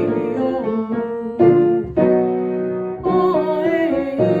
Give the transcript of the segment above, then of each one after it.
e, o, u. A, e,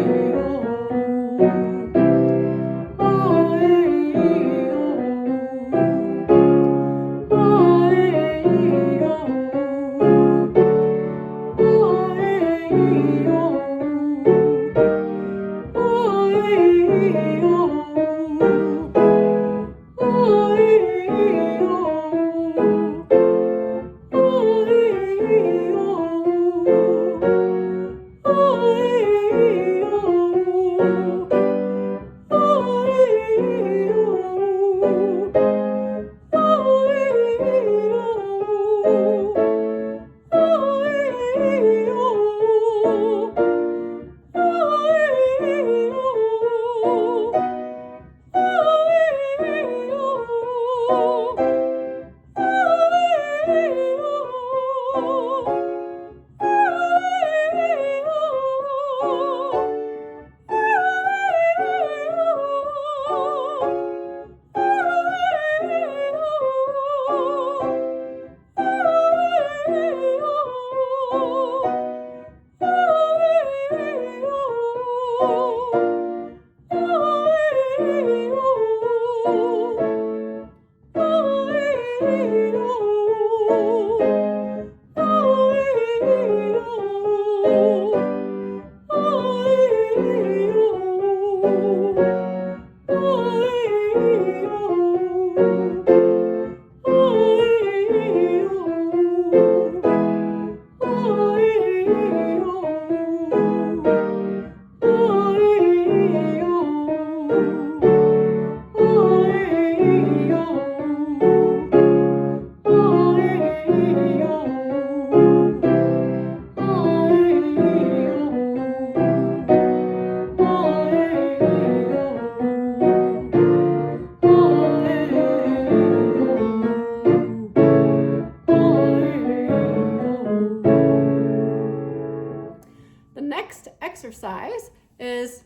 exercise is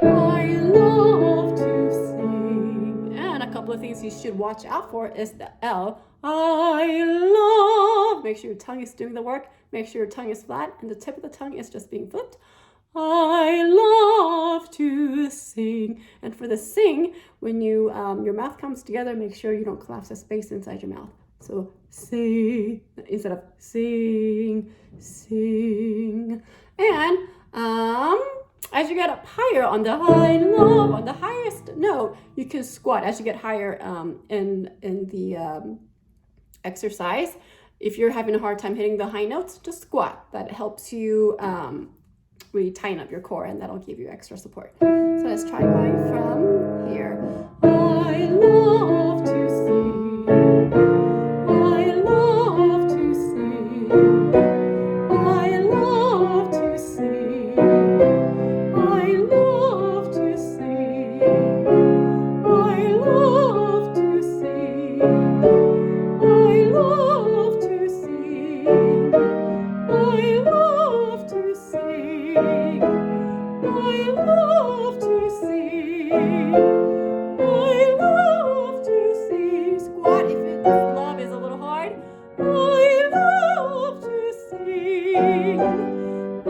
I love to sing. And a couple of things you should watch out for is the L. I love. Make sure your tongue is doing the work. Make sure your tongue is flat and the tip of the tongue is just being flipped. I love to sing. And for the sing, when you your mouth comes together, make sure you don't collapse a space inside your mouth. So sing instead of sing, sing. And as you get up higher on the high love, on the highest note, you can squat as you get higher in the exercise. If you're having a hard time hitting the high notes, just squat. That helps you really tighten up your core, and that'll give you extra support. So let's try going from here. I love to sing. I love to sing. I love to sing. I love to sing. I love to sing. I love to sing. I love to sing. I love to sing. I love to sing. Squat if love is a little hard. I love to sing. I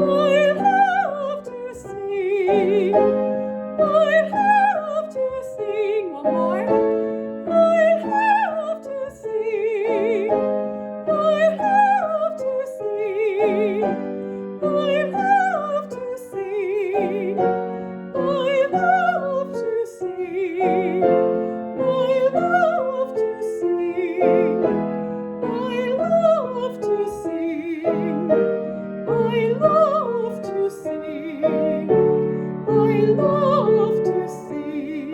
love to sing. I love to sing. One more. I love to sing. I love to sing. I love to sing. I love to sing. I love to sing. I love to sing. I love to sing. I love to sing.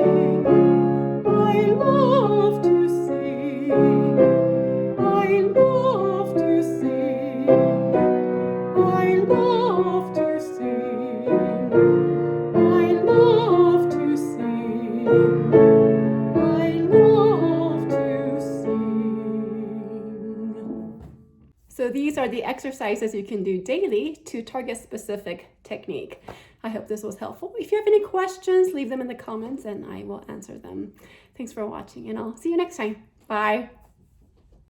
I love to sing. I love to sing. I love to sing. I love to sing. I love to sing. So these are the exercises you can do daily to target specific technique. I hope this was helpful. If you have any questions, leave them in the comments and I will answer them. Thanks for watching, and I'll see you next time. Bye.